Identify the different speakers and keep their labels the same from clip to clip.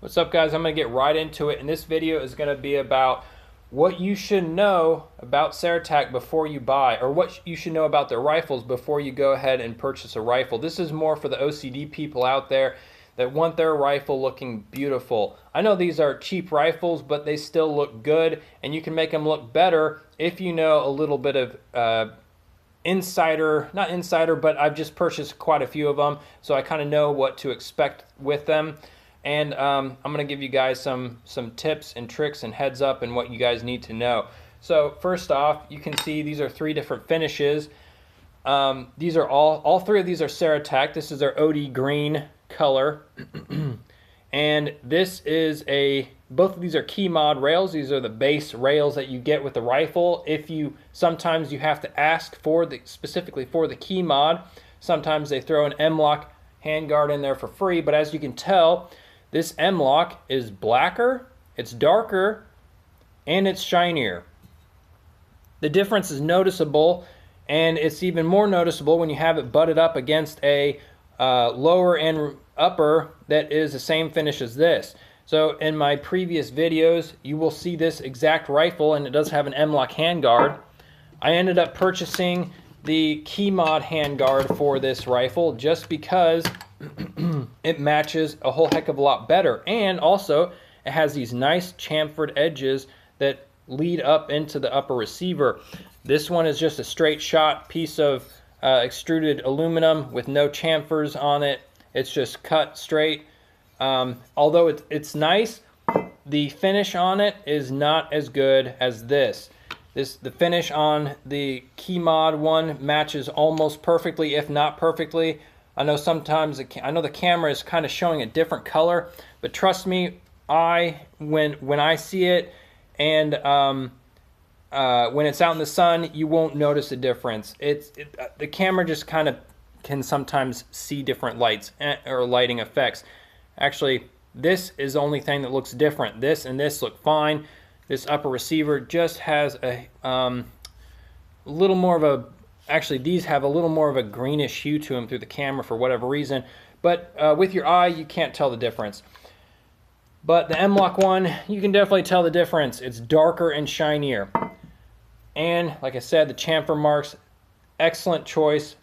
Speaker 1: What's up, guys? I'm going to get right into it, and this video is going to be about what you should know about Ceratac before you buy, or what you should know about their rifles before you go ahead and purchase a rifle. This is more for the OCD people out there that want their rifle looking beautiful. I know these are cheap rifles, but they still look good, and you can make them look better if you know a little bit of not insider, but I've just purchased quite a few of them, so I kind of know what to expect with them. And I'm going to give you guys some tips and tricks and heads up and what you guys need to know. So first off, you can see these are three different finishes. These are all three of these are Ceratac. This is their OD green color. And this is both of these are key mod rails. These are the base rails that you get with the rifle. Sometimes you have to ask specifically for the key mod. Sometimes they throw an M-LOK handguard in there for free, but as you can tell, this M-LOK is blacker, it's darker, and it's shinier. The difference is noticeable, and it's even more noticeable when you have it butted up against a lower and upper that is the same finish as this. So in my previous videos, you will see this exact rifle, and it does have an M-LOK handguard. I ended up purchasing the key mod handguard for this rifle just because it matches a whole heck of a lot better, and also it has these nice chamfered edges that lead up into the upper receiver. This one is just a straight shot piece of extruded aluminum with no chamfers on it. It's just cut straight. Although it's nice, the finish on it is not as good as this. The finish on the key mod one matches almost perfectly, if not perfectly. I know sometimes the camera is kind of showing a different color, but trust me, when I see it and when it's out in the sun, you won't notice a difference. The camera just kind of can sometimes see different lights or lighting effects. Actually, this is the only thing that looks different. This and this look fine. This upper receiver just has a little more of a, actually these have a little more of a greenish hue to them through the camera for whatever reason, but with your eye you can't tell the difference. But the M-LOK one, you can definitely tell the difference. It's darker and shinier. And like I said, the chamfer marks, excellent choice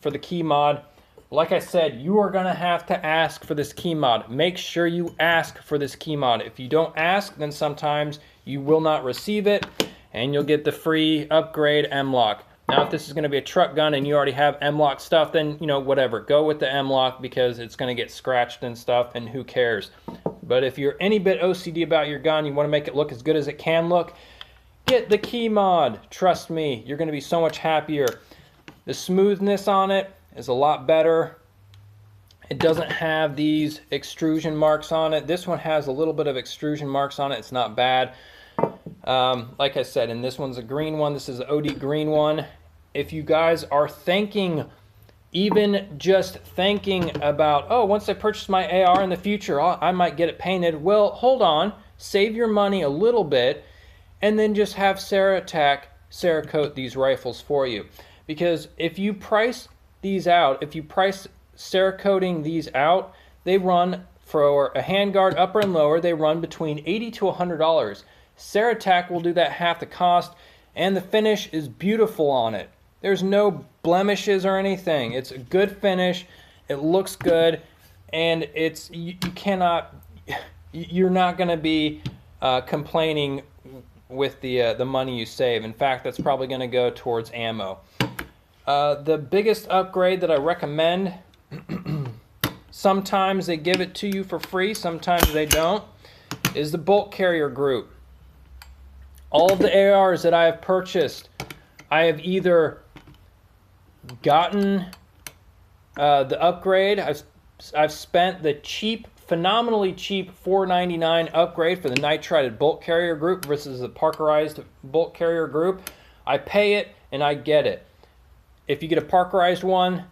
Speaker 1: for the key mod. Like I said, you are going to have to ask for this key mod. Make sure you ask for this key mod. If you don't ask, then sometimes you will not receive it, and you'll get the free upgrade M-LOK. Now, if this is going to be a truck gun and you already have M-LOK stuff, then, you know, whatever. Go with the M-LOK because it's going to get scratched and stuff, and who cares. But if you're any bit OCD about your gun, you want to make it look as good as it can look, get the key mod. Trust me, you're going to be so much happier. The smoothness on it is a lot better. It doesn't have these extrusion marks on it. This one has a little bit of extrusion marks on it. It's not bad. Like I said, and this one's a green one. This is the OD green one. If you guys are thinking, even just thinking about, oh, once I purchase my AR in the future, I might get it painted. Well, hold on. Save your money a little bit and then just have Ceratac Cerakote these rifles for you. Because if you price these out, if you price Cerakoting these out, they run for a handguard upper and lower, they run between $80 to $100. Ceratac will do that half the cost, and the finish is beautiful on it. There's no blemishes or anything. It's a good finish, it looks good, and you're not going to be complaining with the money you save. In fact, that's probably going to go towards ammo. The biggest upgrade that I recommend, sometimes they give it to you for free, sometimes they don't, is the bolt carrier group. All of the ARs that I have purchased, I have either gotten the upgrade. I've spent the cheap, phenomenally cheap $4.99 upgrade for the nitrided bolt carrier group versus the Parkerized bolt carrier group. I pay it and I get it. If you get a Parkerized one,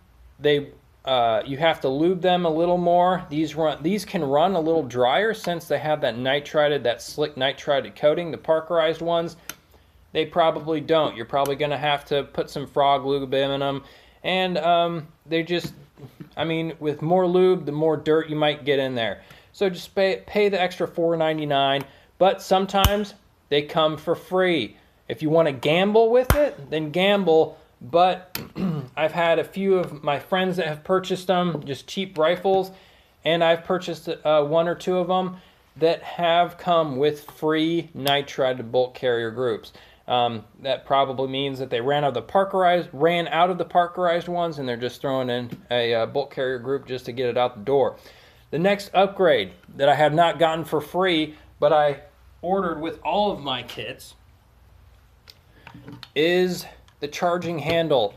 Speaker 1: you have to lube them a little more. These can run a little drier since they have that slick nitrided coating. The Parkerized ones, they probably don't. You're probably going to have to put some frog lube in them, and they just, I mean, with more lube, the more dirt you might get in there. So just pay the extra $4.99, but sometimes they come for free. If you want to gamble with it, then gamble, but I've had a few of my friends that have purchased them, just cheap rifles, and I've purchased one or two of them that have come with free nitride bolt carrier groups. That probably means that they ran out of the Parkerized ones, and they're just throwing in a bolt carrier group just to get it out the door. The next upgrade that I have not gotten for free, but I ordered with all of my kits, is the charging handle.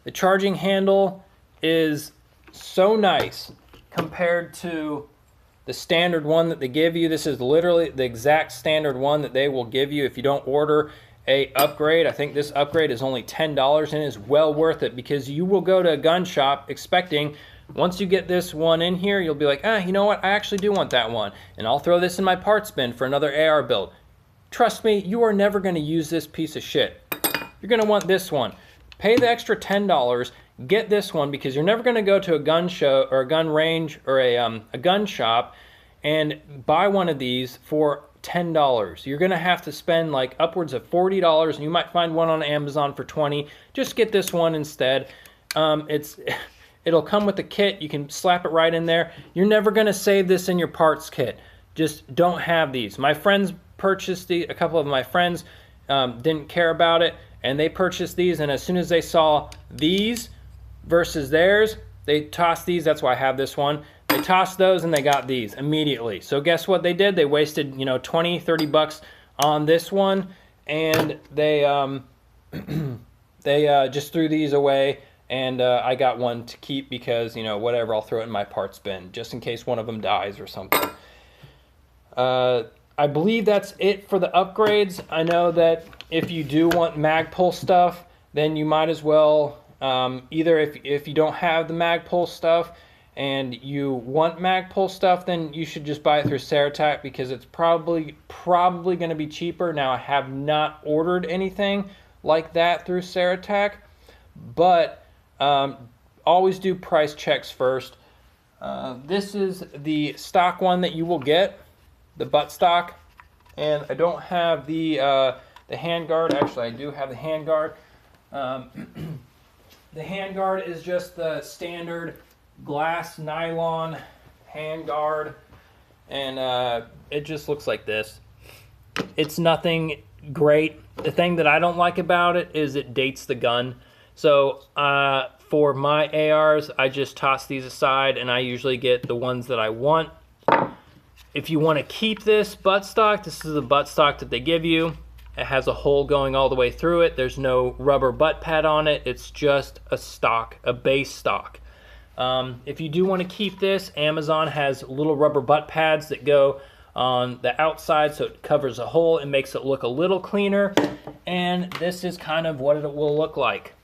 Speaker 1: The charging handle is so nice compared to the standard one that they give you. This is literally the exact standard one that they will give you if you don't order a upgrade. I think this upgrade is only $10 and is well worth it, because you will go to a gun shop expecting, once you get this one in here, you'll be like, you know what, I actually do want that one, and I'll throw this in my parts bin for another AR build. Trust me, you are never going to use this piece of shit. You're going to want this one. Pay the extra $10, get this one, because you're never going to go to a gun show or a gun range or a gun shop and buy one of these for $10. You're going to have to spend like upwards of $40, and you might find one on Amazon for $20. Just get this one instead. It'll come with the kit. You can slap it right in there. You're never going to save this in your parts kit. Just don't have these. My friends purchased these. A couple of my friends didn't care about it, and they purchased these, and as soon as they saw these versus theirs, they tossed these. That's why I have this one. They tossed those and they got these immediately. So guess what they did? They wasted, $20-30 on this one, and they just threw these away, and I got one to keep because, whatever, I'll throw it in my parts bin just in case one of them dies or something. I believe that's it for the upgrades. I know that if you do want Magpul stuff, then you might as well, either if you don't have the Magpul stuff and you want Magpul stuff, then you should just buy it through Ceratac, because it's probably going to be cheaper. Now, I have not ordered anything like that through Ceratac, but always do price checks first. This is the stock one that you will get, the butt stock, and I don't have the handguard. Actually, I do have the handguard. The handguard is just the standard glass nylon handguard, and it just looks like this. It's nothing great. The thing that I don't like about it is it dates the gun. So for my ARs, I just toss these aside, and I usually get the ones that I want. If you want to keep this buttstock, this is the buttstock that they give you. It has a hole going all the way through it. There's no rubber butt pad on it. It's just a stock, a base stock. If you do want to keep this, Amazon has little rubber butt pads that go on the outside, so it covers a hole and makes it look a little cleaner. And this is kind of what it will look like.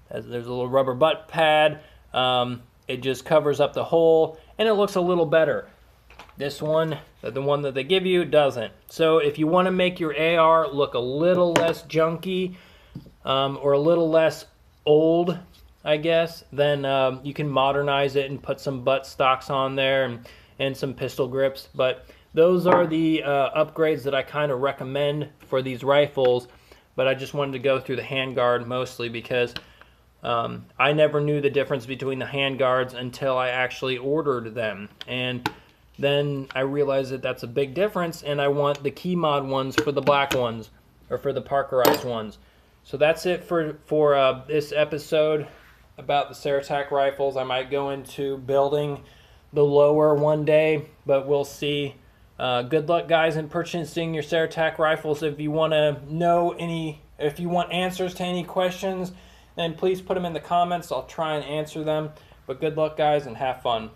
Speaker 1: There's a little rubber butt pad. It just covers up the hole, and it looks a little better. This one, the one that they give you, doesn't. So if you want to make your AR look a little less junky, or a little less old, I guess, then you can modernize it and put some butt stocks on there and some pistol grips. But those are the upgrades that I kind of recommend for these rifles. But I just wanted to go through the handguard mostly because I never knew the difference between the handguards until I actually ordered them. And then I realized that that's a big difference, and I want the key mod ones for the black ones, or for the Parkerized ones. So that's it for this episode about the Ceratac rifles. I might go into building the lower one day, but we'll see. Good luck, guys, in purchasing your Ceratac rifles. If you want to know if you want answers to any questions, then please put them in the comments. I'll try and answer them. But good luck, guys, and have fun.